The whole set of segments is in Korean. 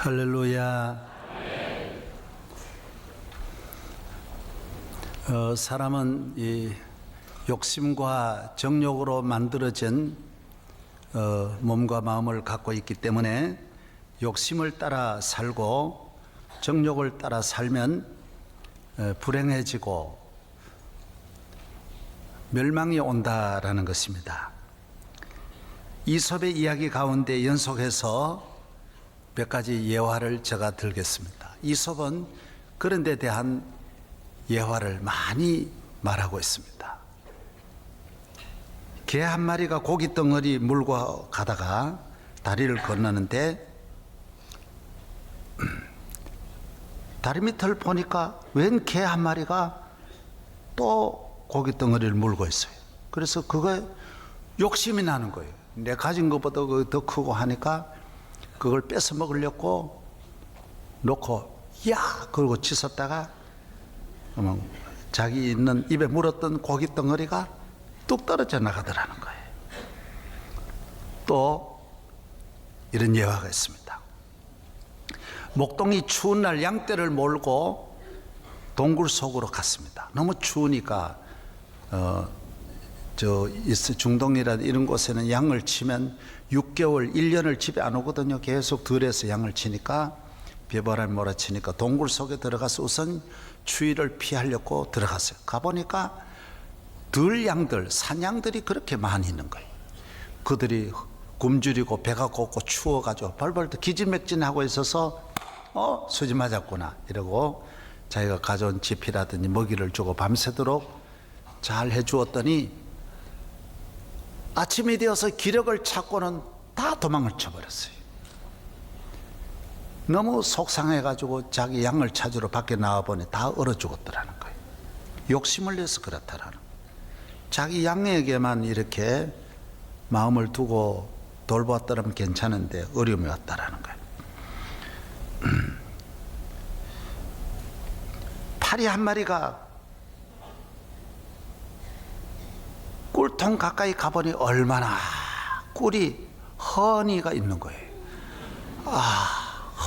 할렐루야. 사람은 이 욕심과 정욕으로 만들어진 몸과 마음을 갖고 있기 때문에 욕심을 따라 살고 정욕을 따라 살면 불행해지고 멸망이 온다라는 것입니다. 이솝의 이야기 가운데 연속해서 몇 가지 예화를 제가 들겠습니다. 이솝은 그런 데 대한 예화를 많이 말하고 있습니다. 개 한 마리가 고기 덩어리 물고 가다가 다리를 건너는데 다리 밑을 보니까 웬 개 한 마리가 또 고기 덩어리를 물고 있어요. 그래서 그거에 욕심이 나는 거예요. 내 가진 것보다 더 크고 하니까 그걸 뺏어 먹으려고 놓고 야! 그러고 짖었다가 자기 있는 입에 물었던 고기 덩어리가 뚝 떨어져 나가더라는 거예요. 또 이런 예화가 있습니다. 목동이 추운 날 양떼를 몰고 동굴 속으로 갔습니다. 너무 추우니까 중동이나 이런 곳에는 양을 치면 6개월, 1년을 집에 안 오거든요. 계속 들에서 양을 치니까 비바람이 몰아치니까 동굴 속에 들어가서 우선 추위를 피하려고 들어갔어요. 가보니까 들양들, 산양들이 그렇게 많이 있는 거예요. 그들이 굶주리고 배가 고프고 추워가지고 벌벌 기진맥진하고 있어서 수지 맞았구나 이러고 자기가 가져온 지피라든지 먹이를 주고 밤새도록 잘 해주었더니 아침이 되어서 기력을 찾고는 다 도망을 쳐버렸어요. 너무 속상해가지고 자기 양을 찾으러 밖에 나와보니 다 얼어 죽었더라는 거예요. 욕심을 내서 그렇다라는 거예요. 자기 양에게만 이렇게 마음을 두고 돌보았더라면 괜찮은데 어려움이 왔다라는 거예요. 파리 한 마리가 꿀통 가까이 가보니 얼마나 꿀이 허니가 있는 거예요.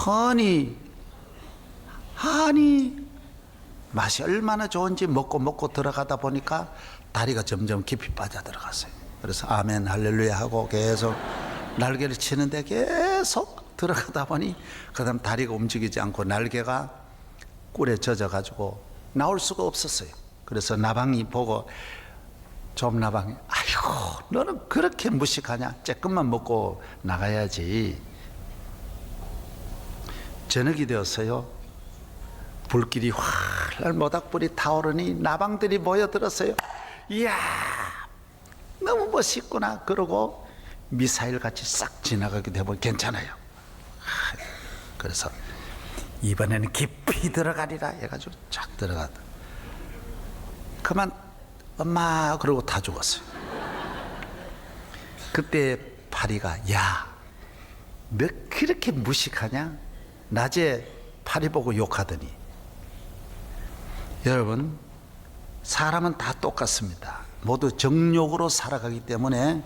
허니 맛이 얼마나 좋은지 먹고 들어가다 보니까 다리가 점점 깊이 빠져 들어갔어요. 그래서 아멘 할렐루야 하고 계속 날개를 치는데 계속 들어가다 보니 그 다음 다리가 움직이지 않고 날개가 꿀에 젖어가지고 나올 수가 없었어요. 그래서 나방이 보고 좀 나방이 아이고 너는 그렇게 무식하냐, 조금만 먹고 나가야지. 저녁이 되었어요. 불길이 활활 모닥불이 타오르니 나방들이 모여들었어요. 이야 너무 멋있구나 그러고 미사일 같이 싹 지나가게 되면 괜찮아요. 그래서 이번에는 깊이 들어가리라 해가지고 쫙 들어가다 그만 엄마 그러고 다 죽었어요. 그때 파리가 야 너 그렇게 무식하냐, 낮에 파리 보고 욕하더니. 여러분 사람은 다 똑같습니다. 모두 정욕으로 살아가기 때문에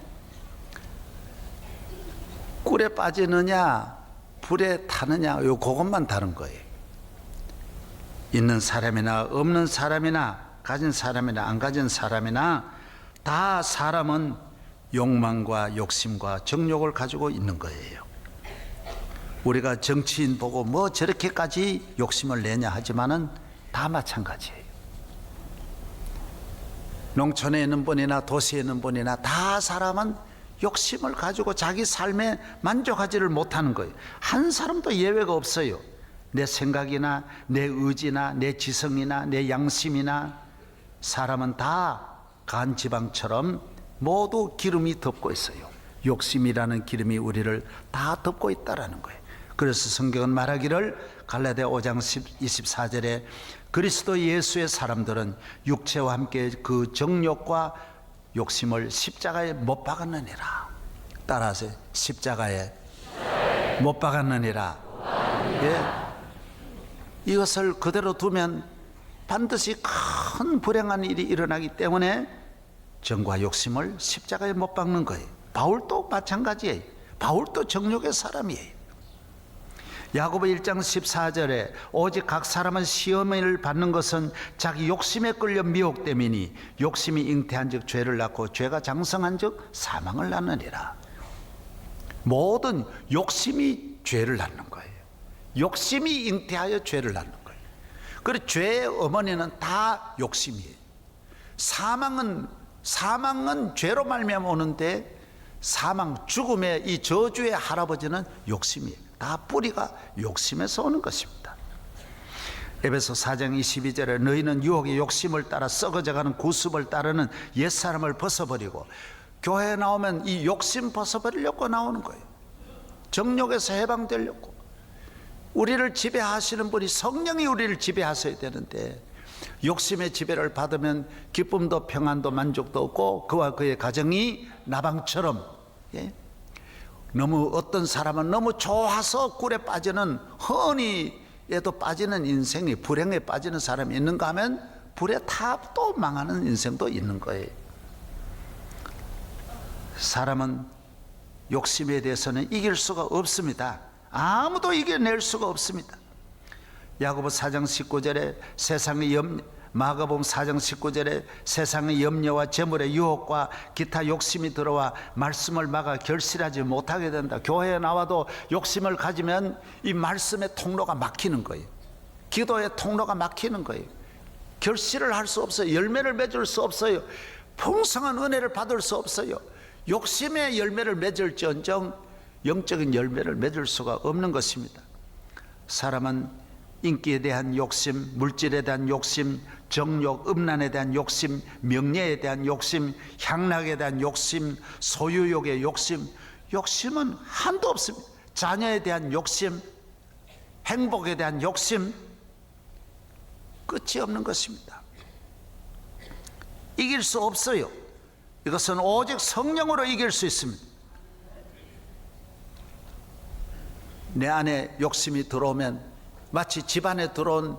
꿀에 빠지느냐 불에 타느냐 그것만 다른 거예요. 있는 사람이나 없는 사람이나 가진 사람이나 안 가진 사람이나 다 사람은 욕망과 욕심과 정욕을 가지고 있는 거예요. 우리가 정치인 보고 뭐 저렇게까지 욕심을 내냐 하지만은 다 마찬가지예요. 농촌에 있는 분이나 도시에 있는 분이나 다 사람은 욕심을 가지고 자기 삶에 만족하지를 못하는 거예요. 한 사람도 예외가 없어요. 내 생각이나 내 의지나 내 지성이나 내 양심이나 사람은 다 간지방처럼 모두 기름이 덮고 있어요. 욕심이라는 기름이 우리를 다 덮고 있다라는 거예요. 그래서 성경은 말하기를 갈라디아 5장 24절에 그리스도 예수의 사람들은 육체와 함께 그 정욕과 욕심을 십자가에 못 박았느니라. 따라서 십자가에 못 박았느니라. 예. 이것을 그대로 두면 반드시 큰 불행한 일이 일어나기 때문에 정과 욕심을 십자가에 못 박는 거예요. 바울도 마찬가지예요. 바울도 정욕의 사람이에요. 야고보 1장 14절에 오직 각 사람은 시험을 받는 것은 자기 욕심에 끌려 미혹됨이니 욕심이 잉태한즉 죄를 낳고 죄가 장성한즉 사망을 낳느니라. 모든 욕심이 죄를 낳는 거예요. 욕심이 잉태하여 죄를 낳는 거예요. 그리고 죄의 어머니는 다 욕심이에요. 사망은 죄로 말미암아 오는데 사망, 죽음의 이 저주의 할아버지는 욕심이에요. 다 뿌리가 욕심에서 오는 것입니다. 에베소 4장 22절에 너희는 유혹의 욕심을 따라 썩어져가는 구습을 따르는 옛사람을 벗어버리고, 교회에 나오면 이 욕심 벗어버리려고 나오는 거예요. 정욕에서 해방되려고. 우리를 지배하시는 분이 성령이 우리를 지배하셔야 되는데 욕심의 지배를 받으면 기쁨도 평안도 만족도 없고 그와 그의 가정이 나방처럼, 너무 어떤 사람은 너무 좋아서 꿀에 빠지는, 허니에도 빠지는 인생이, 불행에 빠지는 사람이 있는가 하면 불에 타 또 망하는 인생도 있는 거예요. 사람은 욕심에 대해서는 이길 수가 없습니다. 아무도 이겨낼 수가 없습니다. 야고보 4장 19절에 마가복음 4장 19절에 세상의 염려와 재물의 유혹과 기타 욕심이 들어와 말씀을 막아 결실하지 못하게 된다. 교회에 나와도 욕심을 가지면 이 말씀의 통로가 막히는 거예요. 기도의 통로가 막히는 거예요. 결실을 할 수 없어요. 열매를 맺을 수 없어요. 풍성한 은혜를 받을 수 없어요. 욕심의 열매를 맺을지언정 영적인 열매를 맺을 수가 없는 것입니다. 사람은 인기에 대한 욕심, 물질에 대한 욕심, 정욕, 음란에 대한 욕심, 명예에 대한 욕심, 향락에 대한 욕심, 소유욕의 욕심, 욕심은 한도 없습니다. 자녀에 대한 욕심, 행복에 대한 욕심, 끝이 없는 것입니다. 이길 수 없어요. 이것은 오직 성령으로 이길 수 있습니다. 내 안에 욕심이 들어오면 마치 집안에 들어온,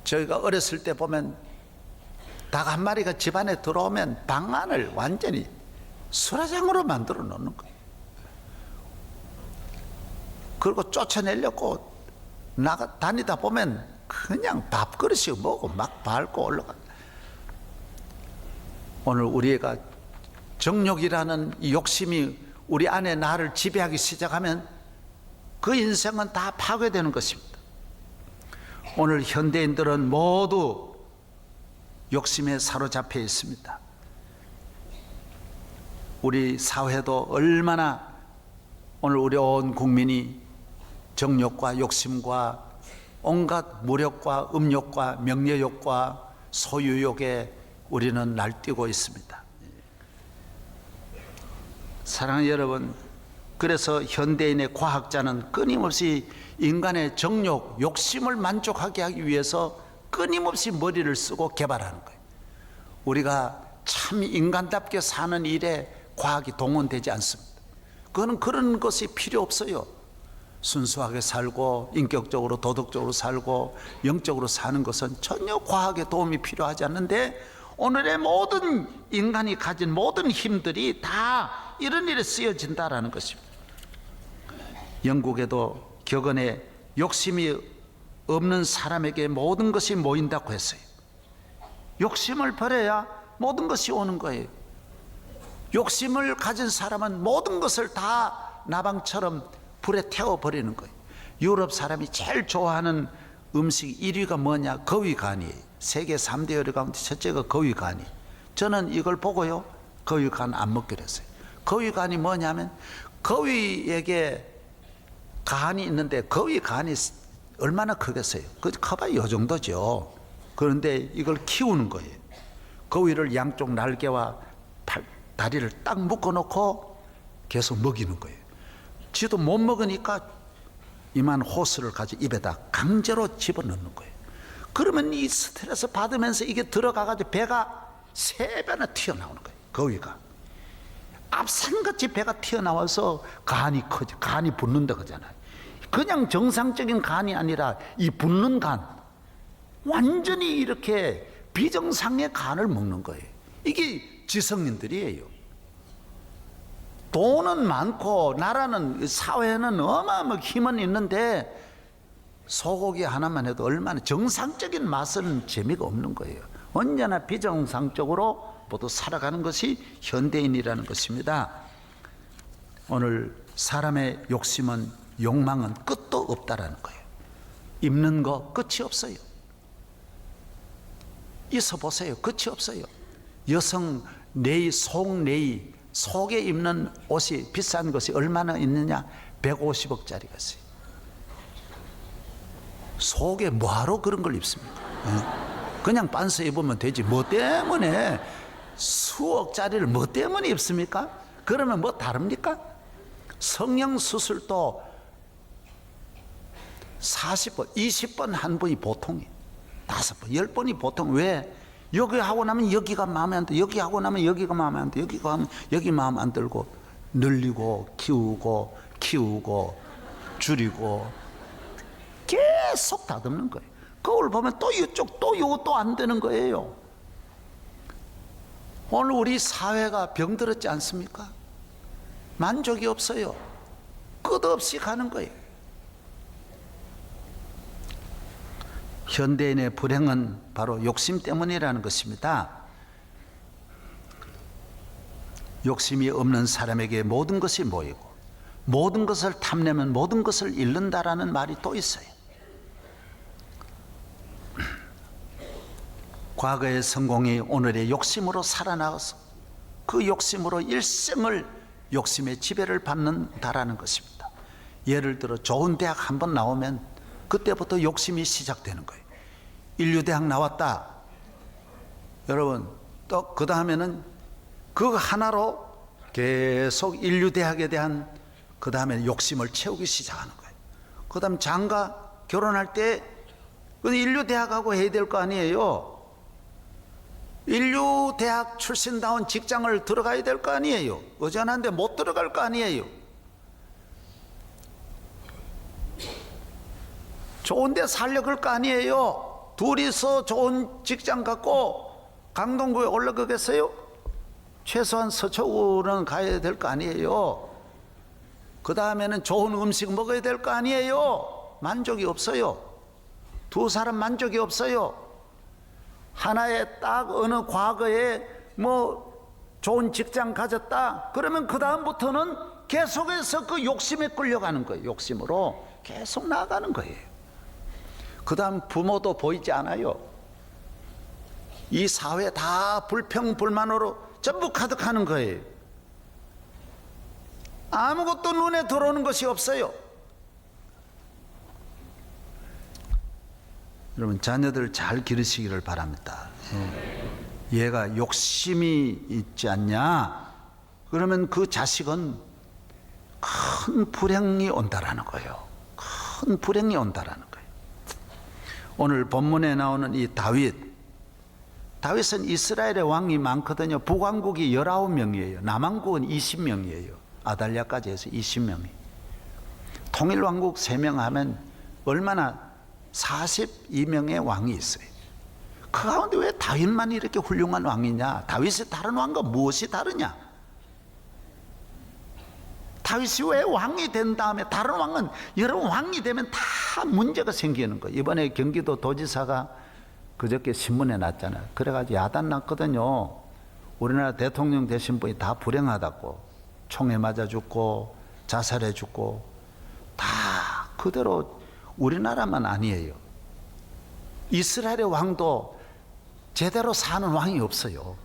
저희가 어렸을 때 보면 닭 한 마리가 집안에 들어오면 방 안을 완전히 수라장으로 만들어 놓는 거예요. 그리고 쫓아내려고 다니다 보면 그냥 밥그릇이 뭐고 막 밟고 올라가. 오늘 우리가 정욕이라는 이 욕심이 우리 안에 나를 지배하기 시작하면 그 인생은 다 파괴되는 것입니다. 오늘 현대인들은 모두 욕심에 사로잡혀 있습니다. 우리 사회도 얼마나 오늘 우리 온 국민이 정욕과 욕심과 온갖 무력과 음욕과 명예욕과 소유욕에 우리는 날뛰고 있습니다. 사랑하는 여러분, 그래서 현대인의 과학자는 끊임없이 인간의 정욕, 욕심을 만족하게 하기 위해서 끊임없이 머리를 쓰고 개발하는 거예요. 우리가 참 인간답게 사는 일에 과학이 동원되지 않습니다. 그거는 그런 것이 필요 없어요. 순수하게 살고 인격적으로 도덕적으로 살고 영적으로 사는 것은 전혀 과학의 도움이 필요하지 않는데, 오늘의 모든 인간이 가진 모든 힘들이 다 이런 일에 쓰여진다라는 것입니다. 영국에도 격언에 욕심이 없는 사람에게 모든 것이 모인다고 했어요. 욕심을 버려야 모든 것이 오는 거예요. 욕심을 가진 사람은 모든 것을 다 나방처럼 불에 태워버리는 거예요. 유럽 사람이 제일 좋아하는 음식 1위가 뭐냐? 거위간이에요. 세계 3대 요리 가운데 첫째가 거위간이. 저는 이걸 보고요, 거위간 안 먹기로 했어요. 거위간이 뭐냐면, 거위에게 간이 있는데 거위간이 얼마나 크겠어요? 그 커봐야 이 정도죠. 그런데 이걸 키우는 거예요. 거위를 양쪽 날개와 다리를 딱 묶어놓고 계속 먹이는 거예요. 지도 못 먹으니까 이만 호스를 가지고 입에다 강제로 집어넣는 거예요. 그러면 이 스트레스 받으면서 이게 들어가가지고 배가 3배나 튀어나오는 거예요. 거위가 앞산같이 배가 튀어나와서 간이 커져, 간이 붓는다 그러잖아요. 그냥 정상적인 간이 아니라 이 붓는 간, 완전히 이렇게 비정상의 간을 먹는 거예요. 이게 지성인들이에요. 돈은 많고 나라는, 사회는 어마어마하게 힘은 있는데 소고기 하나만 해도 얼마나, 정상적인 맛은 재미가 없는 거예요. 언제나 비정상적으로 모두 살아가는 것이 현대인이라는 것입니다. 오늘 사람의 욕심은, 욕망은 끝도 없다라는 거예요. 입는 거 끝이 없어요. 있어 보세요. 끝이 없어요. 여성 네이, 속네이, 속에 입는 옷이, 비싼 것이 얼마나 있느냐? 150억짜리가 있어요. 속에 뭐하러 그런 걸 입습니까? 그냥 빤스 입으면 되지. 뭐 때문에 수억짜리를 뭐 때문에 입습니까? 그러면 뭐 다릅니까? 성형수술도 40번, 20번 한 번이 보통이에요. 5번, 10번이 보통. 왜? 여기 하고 나면 여기가 마음에 안 들고, 여기 하고 나면 여기가 마음에 안 들고, 여기가 하면 여기 마음에 안 들고, 늘리고 키우고 줄이고 계속 다듬는 거예요. 거울 보면 또 이쪽, 또 이거 또 안 되는 거예요. 오늘 우리 사회가 병들었지 않습니까? 만족이 없어요. 끝없이 가는 거예요. 현대인의 불행은 바로 욕심 때문이라는 것입니다. 욕심이 없는 사람에게 모든 것이 모이고, 모든 것을 탐내면 모든 것을 잃는다라는 말이 또 있어요. 과거의 성공이 오늘의 욕심으로 살아나가서 그 욕심으로 일생을 욕심의 지배를 받는다라는 것입니다. 예를 들어 좋은 대학 한번 나오면 그때부터 욕심이 시작되는 거예요. 인류대학 나왔다. 여러분, 또 그 다음에는 그 하나로 계속 인류대학에 대한, 그 다음에 욕심을 채우기 시작하는 거예요. 그 다음 장가, 결혼할 때 인류대학하고 해야 될 거 아니에요. 인류대학 출신다운 직장을 들어가야 될 거 아니에요. 의전한데 못 들어갈 거 아니에요. 좋은 데 살려 그럴 거 아니에요. 둘이서 좋은 직장 갖고 강동구에 올라가겠어요? 최소한 서초구는 가야 될 거 아니에요. 그 다음에는 좋은 음식 먹어야 될 거 아니에요. 만족이 없어요. 두 사람 만족이 없어요. 하나의 딱 어느 과거에 뭐 좋은 직장 가졌다 그러면 그 다음부터는 계속해서 그 욕심에 끌려가는 거예요. 욕심으로 계속 나아가는 거예요. 그 다음 부모도 보이지 않아요. 이 사회 다 불평불만으로 전부 가득하는 거예요. 아무것도 눈에 들어오는 것이 없어요. 여러분, 자녀들 잘 기르시기를 바랍니다. 얘가 욕심이 있지 않냐? 그러면 그 자식은 큰 불행이 온다라는 거예요. 큰 불행이 온다라는 거예요. 오늘 본문에 나오는 이 다윗은 이스라엘의 왕이 많거든요. 북왕국이 19명이에요. 남왕국은 20명이에요. 아달랴까지 해서 20명이. 통일왕국 3명 하면 얼마나 42명의 왕이 있어요. 그 가운데 왜 다윗만 이렇게 훌륭한 왕이냐? 다윗이 다른 왕과 무엇이 다르냐? 다윗이 왜 왕이 된 다음에 다른 왕은, 여러분, 왕이 되면 다 문제가 생기는 거예요. 이번에 경기도 도지사가 그저께 신문에 났잖아요. 그래가지고 야단 났거든요. 우리나라 대통령 되신 분이 다 불행하다고, 총에 맞아 죽고 자살해 죽고, 다 그대로. 우리나라만 아니에요. 이스라엘의 왕도 제대로 사는 왕이 없어요.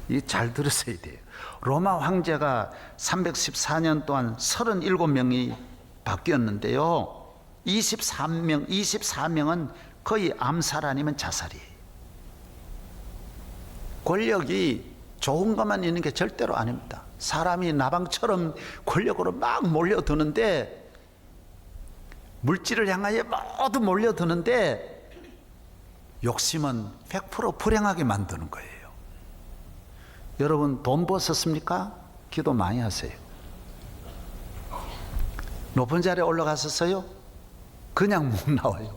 이 잘 들으셔야 돼요. 로마 황제가 314년 동안 37명이 바뀌었는데요. 24명은 거의 암살 아니면 자살이에요. 권력이 좋은 것만 있는 게 절대로 아닙니다. 사람이 나방처럼 권력으로 막 몰려드는데, 물질을 향하여 모두 몰려드는데 욕심은 100% 불행하게 만드는 거예요. 여러분, 돈 버셨습니까? 기도 많이 하세요. 높은 자리에 올라갔었어요? 그냥 못 나와요.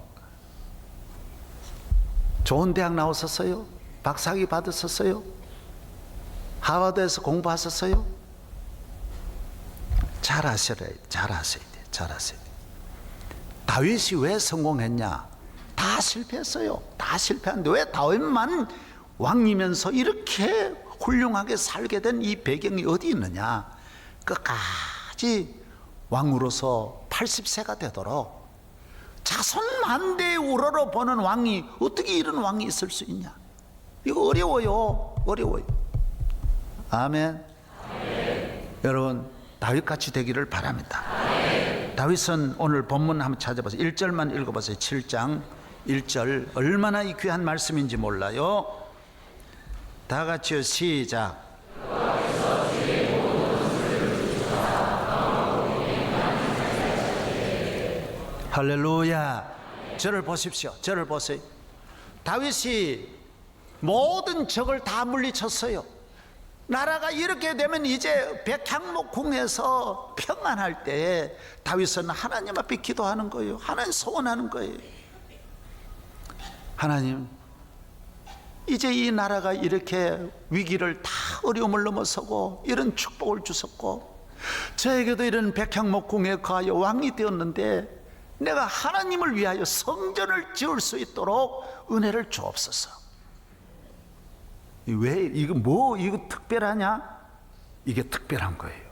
좋은 대학 나오셨어요? 박사학위 받으셨어요? 하버드에서 공부하셨어요? 잘 하셔야 돼. 다윗이 왜 성공했냐? 다 실패했어요. 다 실패했는데 왜 다윗만 왕이면서 이렇게 훌륭하게 살게 된 이 배경이 어디 있느냐? 끝까지 왕으로서 80세가 되도록 자손 만대에 우러러보는 왕이, 어떻게 이런 왕이 있을 수 있냐? 이거 어려워요. 아멘. 여러분, 다윗같이 되기를 바랍니다. 다윗은 오늘 본문 한번 찾아보세요. 1절만 읽어보세요. 7장 1절. 얼마나 이 귀한 말씀인지 몰라요. 다 같이요, 시작. 할렐루야. 저를 보십시오. 저를 보세요. 다윗이 모든 적을 다 물리쳤어요. 나라가 이렇게 되면 이제 백향목궁에서 평안할 때 다윗은 하나님 앞에 기도하는 거예요. 하나님 소원하는 거예요. 하나님, 이제 이 나라가 이렇게 위기를 다 어려움을 넘어서고 이런 축복을 주셨고 저에게도 이런 백향목궁에 가여 왕이 되었는데 내가 하나님을 위하여 성전을 지을 수 있도록 은혜를 주옵소서. 왜 이거 이거 특별하냐? 이게 특별한 거예요.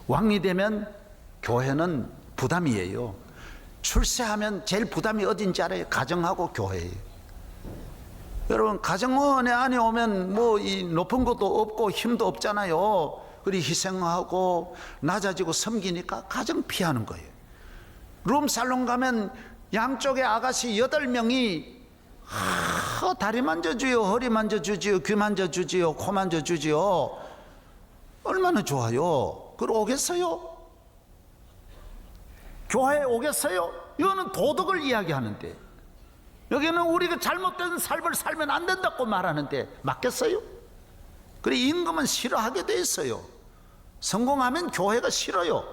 왕이 되면 교회는 부담이에요. 출세하면 제일 부담이 어딘지 알아요? 가정하고 교회예요. 여러분, 가정원에 안에 오면 이 높은 것도 없고 힘도 없잖아요. 그리 희생하고 낮아지고 섬기니까 가정 피하는 거예요. 룸살롱 가면 양쪽에 아가씨 8명이 다리 만져주요, 허리 만져주지요, 귀 만져주지요, 코 만져주지요. 얼마나 좋아요. 그리고 오겠어요? 교회에 오겠어요? 이거는 도덕을 이야기하는데, 여기는 우리가 잘못된 삶을 살면 안 된다고 말하는데 맞겠어요? 그래, 임금은 싫어하게 돼 있어요. 성공하면 교회가 싫어요.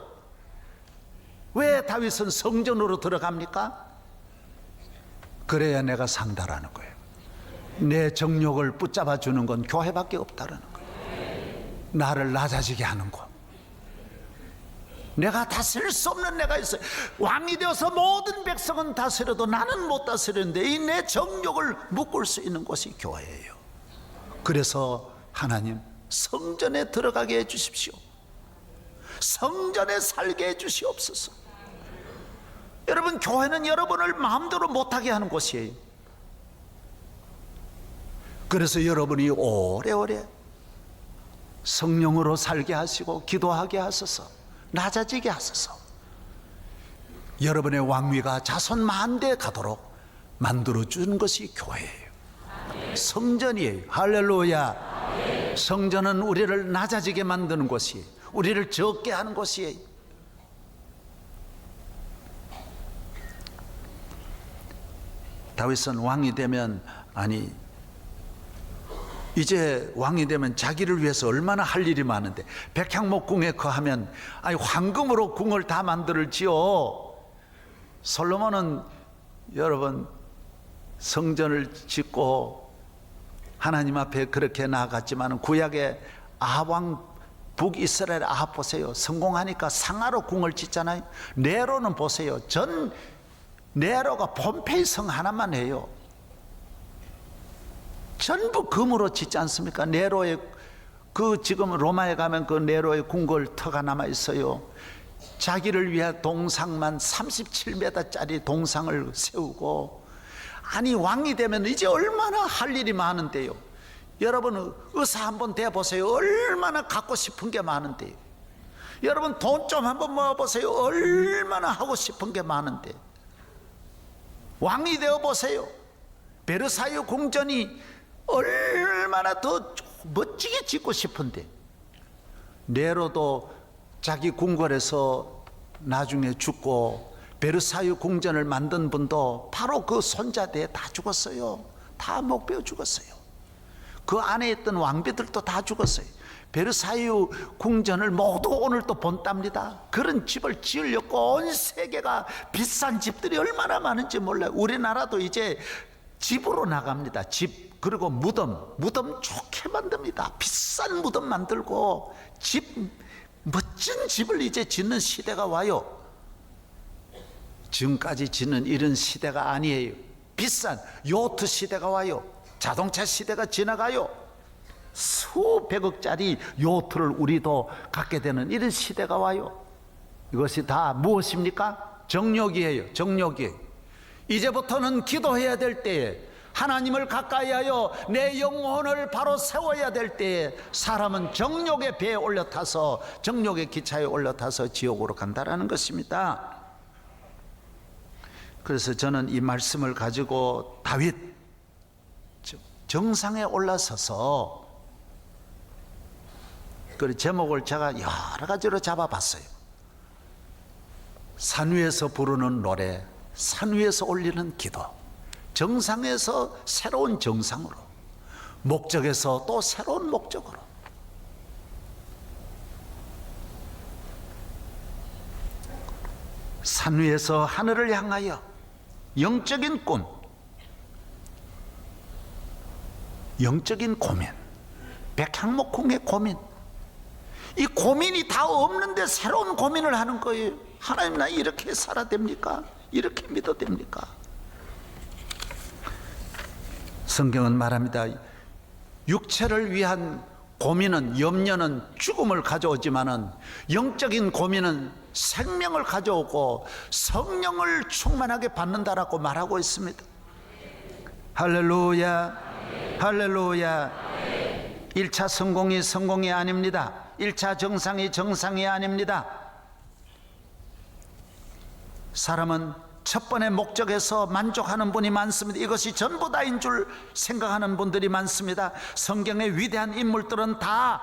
왜 다윗은 성전으로 들어갑니까? 그래야 내가 산다라는 거예요. 내 정욕을 붙잡아 주는 건 교회밖에 없다라는 거예요. 나를 낮아지게 하는 곳. 내가 다스릴 수 없는 내가 있어요. 왕이 되어서 모든 백성은 다스려도 나는 못 다스리는데 이 내 정욕을 묶을 수 있는 곳이 교회예요. 그래서 하나님, 성전에 들어가게 해 주십시오. 성전에 살게 해 주시옵소서. 여러분, 교회는 여러분을 마음대로 못하게 하는 곳이에요. 그래서 여러분이 오래오래 성령으로 살게 하시고 기도하게 하소서, 낮아지게 하소서. 여러분의 왕위가 자손 만대에 가도록 만들어주는 것이 교회예요. 성전이에요. 할렐루야. 성전은 우리를 낮아지게 만드는 곳이에요. 우리를 적게 하는 곳이에요. 다윗은 왕이 되면, 이제 왕이 되면 자기를 위해서 얼마나 할 일이 많은데, 백향목궁에 거하면 황금으로 궁을 다 만들지요. 솔로몬은 여러분 성전을 짓고 하나님 앞에 그렇게 나아갔지만, 구약의 아합 북이스라엘 아합 보세요. 성공하니까 상하로 궁을 짓잖아요. 네로는 보세요. 네로가 폼페이 성 하나만 해요. 전부 금으로 짓지 않습니까? 네로의 지금 로마에 가면 그 네로의 궁궐 터가 남아 있어요. 자기를 위해 동상만 37m짜리 동상을 세우고, 왕이 되면 이제 얼마나 할 일이 많은데요. 여러분, 의사 한번 돼 보세요. 얼마나 갖고 싶은 게 많은데요. 여러분, 돈 좀 한번 모아 보세요. 얼마나 하고 싶은 게 많은데. 왕이 되어 보세요. 베르사유 궁전이 얼마나 더 멋지게 짓고 싶은데, 네로도 자기 궁궐에서 나중에 죽고, 베르사유 궁전을 만든 분도 바로 그 손자대에 다 죽었어요. 다 목베어 죽었어요. 그 안에 있던 왕비들도 다 죽었어요. 베르사유 궁전을 모두 오늘 또 본답니다. 그런 집을 지으려고 온 세계가 비싼 집들이 얼마나 많은지 몰라요. 우리나라도 이제 집으로 나갑니다. 집, 그리고 무덤 좋게 만듭니다. 비싼 무덤 만들고 집 멋진 집을 이제 짓는 시대가 와요. 지금까지 짓는 이런 시대가 아니에요. 비싼 요트 시대가 와요. 자동차 시대가 지나가요. 수백억짜리 요트를 우리도 갖게 되는 이런 시대가 와요. 이것이 다 무엇입니까? 정욕이에요. 정욕이에요. 이제부터는 기도해야 될 때에, 하나님을 가까이 하여 내 영혼을 바로 세워야 될 때에 사람은 정욕의 배에 올라타서, 정욕의 기차에 올라타서 지옥으로 간다라는 것입니다. 그래서 저는 이 말씀을 가지고 다윗 정상에 올라서서, 그 제목을 제가 여러 가지로 잡아봤어요. 산 위에서 부르는 노래, 산 위에서 올리는 기도, 정상에서 새로운 정상으로, 목적에서 또 새로운 목적으로. 산 위에서 하늘을 향하여 영적인 꿈, 영적인 고민, 백향목궁의 고민, 이 고민이 다 없는데 새로운 고민을 하는 거예요. 하나님, 나 이렇게 살아야 됩니까? 이렇게 믿어도 됩니까? 성경은 말합니다. 육체를 위한 고민은, 염려는 죽음을 가져오지만은 영적인 고민은 생명을 가져오고 성령을 충만하게 받는다라고 말하고 있습니다. 할렐루야, 할렐루야. 1차 성공이 성공이 아닙니다. 1차 정상이 정상이 아닙니다. 사람은 첫 번의 목적에서 만족하는 분이 많습니다. 이것이 전부 다인 줄 생각하는 분들이 많습니다. 성경의 위대한 인물들은 다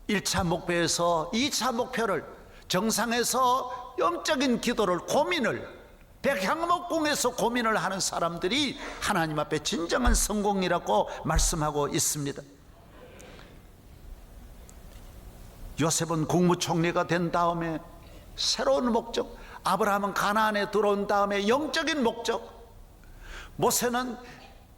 1차 목표에서 2차 목표를, 정상에서 영적인 기도를, 고민을, 백향목궁에서 고민을 하는 사람들이 하나님 앞에 진정한 성공이라고 말씀하고 있습니다. 요셉은 국무총리가 된 다음에 새로운 목적, 아브라함은 가나안에 들어온 다음에 영적인 목적, 모세는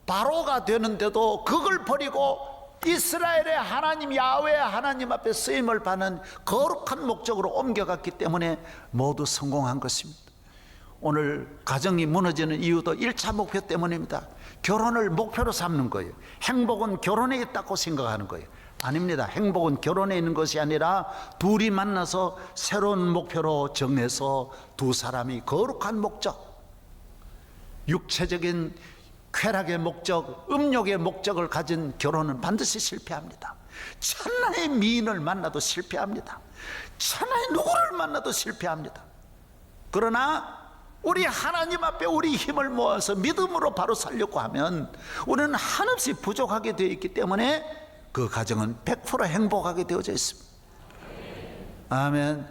바로가 되는데도 그걸 버리고 이스라엘의 하나님 야훼 하나님 앞에 쓰임을 받는 거룩한 목적으로 옮겨갔기 때문에 모두 성공한 것입니다. 오늘 가정이 무너지는 이유도 1차 목표 때문입니다. 결혼을 목표로 삼는 거예요. 행복은 결혼에 있다고 생각하는 거예요. 아닙니다. 행복은 결혼에 있는 것이 아니라 둘이 만나서 새로운 목표로 정해서 두 사람이 거룩한 목적, 육체적인 쾌락의 목적, 음욕의 목적을 가진 결혼은 반드시 실패합니다. 천하의 미인을 만나도 실패합니다. 천하의 누구를 만나도 실패합니다. 그러나 우리 하나님 앞에 우리 힘을 모아서 믿음으로 바로 살려고 하면 우리는 한없이 부족하게 되어 있기 때문에 그 가정은 100% 행복하게 되어져 있습니다. 아멘.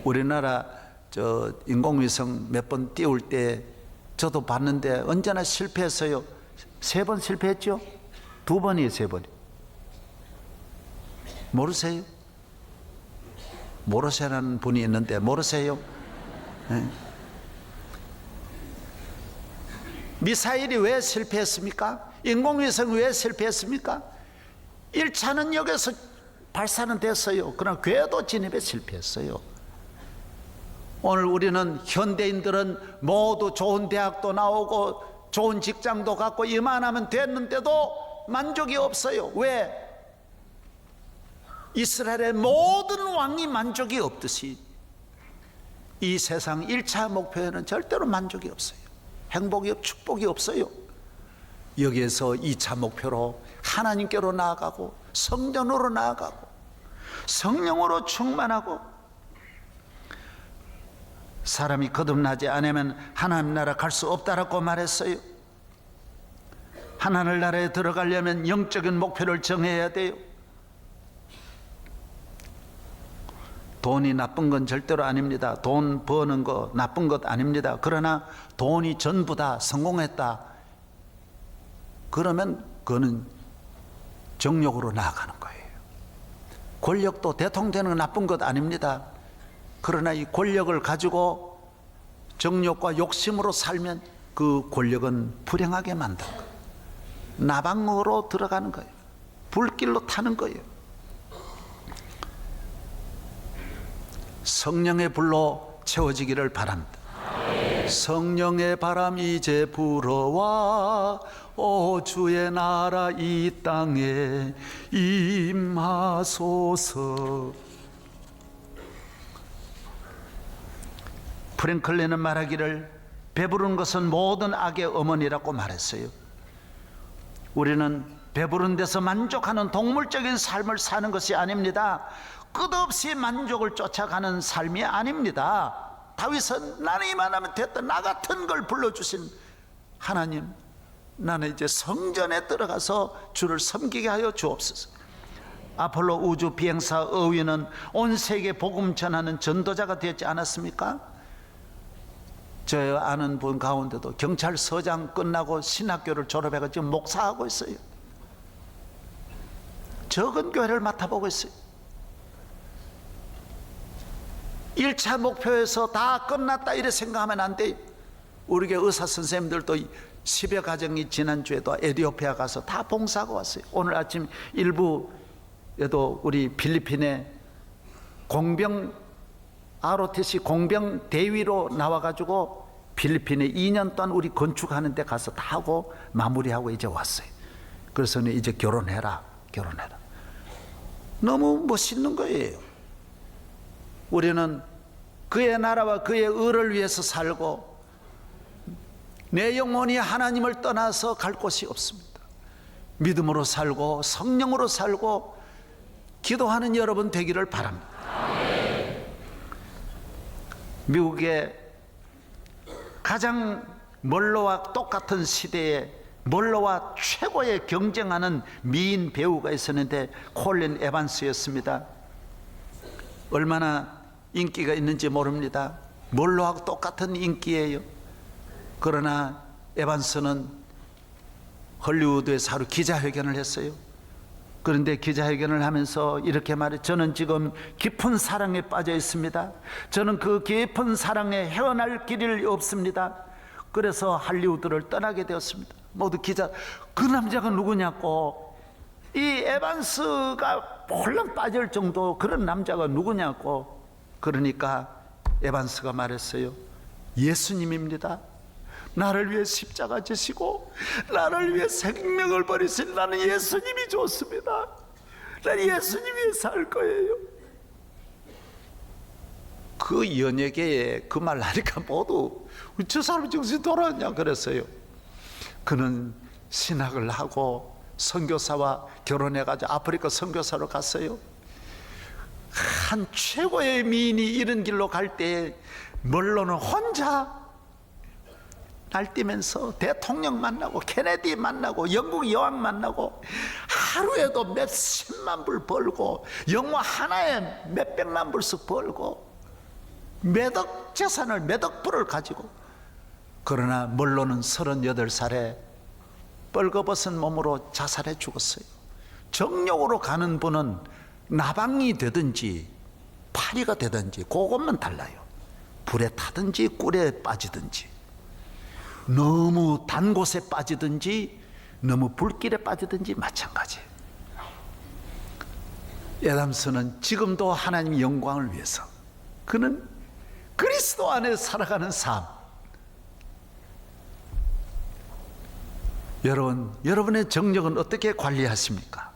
우리나라 인공위성 몇 번 띄울 때 저도 봤는데 언제나 실패했어요. 3번 실패했죠? 2번이에요, 3번. 모르세요? 모르세라는 분이 있는데 모르세요? 네. 미사일이 왜 실패했습니까? 인공위성이 왜 실패했습니까? 1차는 여기서 발사는 됐어요. 그러나 궤도 진입에 실패했어요. 오늘 우리는 현대인들은 모두 좋은 대학도 나오고 좋은 직장도 갖고 이만하면 됐는데도 만족이 없어요. 왜? 이스라엘의 모든 왕이 만족이 없듯이 이 세상 1차 목표에는 절대로 만족이 없어요. 행복이 없고 축복이 없어요. 여기에서 2차 목표로 하나님께로 나아가고 성전으로 나아가고 성령으로 충만하고, 사람이 거듭나지 않으면 하나님 나라 갈 수 없다라고 말했어요. 하나님 나라에 들어가려면 영적인 목표를 정해야 돼요. 돈이 나쁜 건 절대로 아닙니다. 돈 버는 거 나쁜 것 아닙니다. 그러나 돈이 전부 다 성공했다 그러면 그거는 정욕으로 나아가는 거예요. 권력도 대통령 되는 건 나쁜 것 아닙니다. 그러나 이 권력을 가지고 정욕과 욕심으로 살면 그 권력은 불행하게 만드는 거예요. 나방으로 들어가는 거예요. 불길로 타는 거예요. 성령의 불로 채워지기를 바랍니다. 성령의 바람 이제 불어와 오 주의 나라 이 땅에 임하소서. 프랭클린은 말하기를 배부른 것은 모든 악의 어머니라고 말했어요. 우리는 배부른 데서 만족하는 동물적인 삶을 사는 것이 아닙니다. 끝없이 만족을 쫓아가는 삶이 아닙니다. 다윗은 나는 이만하면 됐다, 나 같은 걸 불러주신 하나님, 나는 이제 성전에 들어가서 주를 섬기게 하여 주옵소서. 아폴로 우주 비행사 어윈은 온 세계 복음 전하는 전도자가 되지 않았습니까? 저 아는 분 가운데도 경찰서장 끝나고 신학교를 졸업해서 지금 목사하고 있어요. 적은 교회를 맡아보고 있어요. 1차 목표에서 다 끝났다 이래 생각하면 안 돼요. 우리 교회 의사 선생님들도 10여 가정이 지난주에도 에티오피아 가서 다 봉사하고 왔어요. 오늘 아침 일부에도 우리 필리핀에 공병 ROTC 공병 대위로 나와가지고 필리핀에 2년 동안 우리 건축하는 데 가서 다 하고 마무리하고 이제 왔어요. 그래서 이제 결혼해라. 너무 멋있는 거예요. 우리는 그의 나라와 그의 의를 위해서 살고 내 영혼이 하나님을 떠나서 갈 곳이 없습니다. 믿음으로 살고 성령으로 살고 기도하는 여러분 되기를 바랍니다. 미국의 가장 멀로와 똑같은 시대에 멀로와 최고의 경쟁하는 미인 배우가 있었는데 콜린 에반스였습니다. 얼마나 인기가 있는지 모릅니다. 멀로하고 똑같은 인기예요. 그러나 에반스는 헐리우드에서 하루 기자회견을 했어요. 그런데 기자회견을 하면서 이렇게 말해, 저는 지금 깊은 사랑에 빠져 있습니다. 저는 그 깊은 사랑에 헤어날 길이 없습니다. 그래서 할리우드를 떠나게 되었습니다. 모두 기자, 그 남자가 누구냐고, 이 에반스가 홀랑 빠질 정도 그런 남자가 누구냐고. 그러니까 에반스가 말했어요. 예수님입니다. 나를 위해 십자가 지시고 나를 위해 생명을 버리신 나는 예수님이 좋습니다. 나는 예수님 위해 살 거예요. 그 연예계에 그 말 하니까 모두 저 사람 정신 돌아왔냐 그랬어요. 그는 신학을 하고 선교사와 결혼해가지고 아프리카 선교사로 갔어요. 한 최고의 미인이 이런 길로 갈 때 멀로는 혼자 날뛰면서 대통령 만나고 케네디 만나고 영국 여왕 만나고 하루에도 몇십만 불 벌고 영화 하나에 몇백만 불씩 벌고 몇억 재산을 몇억 불을 가지고, 그러나 멀로는 38살에 뻘거벗은 몸으로 자살해 죽었어요. 정욕으로 가는 분은 나방이 되든지 파리가 되든지 그것만 달라요. 불에 타든지 꿀에 빠지든지, 너무 단 곳에 빠지든지 너무 불길에 빠지든지 마찬가지예요. 에담스는 지금도 하나님의 영광을 위해서, 그는 그리스도 안에 살아가는 삶. 여러분의 정력은 어떻게 관리하십니까?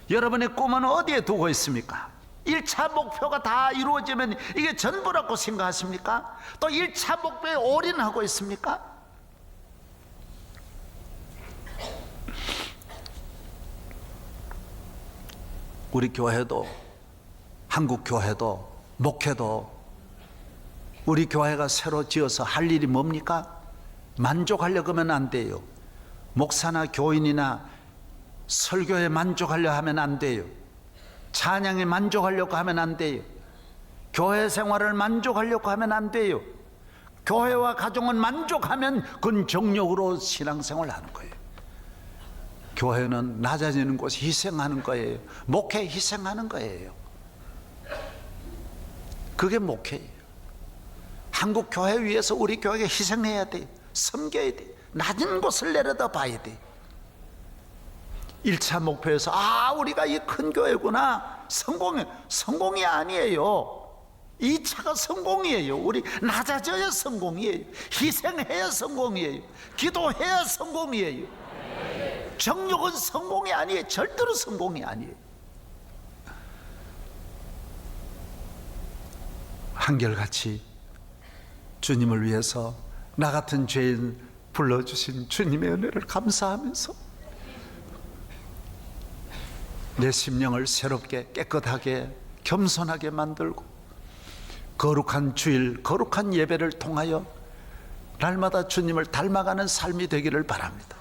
여러분의 꿈은 어디에 두고 있습니까? 1차 목표가 다 이루어지면 이게 전부라고 생각하십니까? 또 1차 목표에 올인하고 있습니까? 우리 교회도, 한국 교회도, 목회도, 우리 교회가 새로 지어서 할 일이 뭡니까? 만족하려고 하면 안 돼요. 목사나 교인이나 설교에 만족하려 하면 안 돼요. 찬양에 만족하려고 하면 안 돼요. 교회 생활을 만족하려고 하면 안 돼요. 교회와 가정은 만족하면 그건 정욕으로 신앙생활을 하는 거예요. 교회는 낮아지는 곳이 희생하는 거예요. 목회 희생하는 거예요. 그게 목회예요. 한국 교회 위해서 우리 교회가 희생해야 돼. 섬겨야 돼. 낮은 곳을 내려다 봐야 돼. 1차 목표에서 우리가 이 큰 교회구나, 성공이 아니에요. 이 차가 성공이에요. 우리 낮아져야 성공이에요. 희생해야 성공이에요. 기도해야 성공이에요. 정욕은 성공이 아니에요. 절대로 성공이 아니에요. 한결같이 주님을 위해서 나 같은 죄인 불러주신 주님의 은혜를 감사하면서 내 심령을 새롭게 깨끗하게 겸손하게 만들고 거룩한 주일, 거룩한 예배를 통하여 날마다 주님을 닮아가는 삶이 되기를 바랍니다.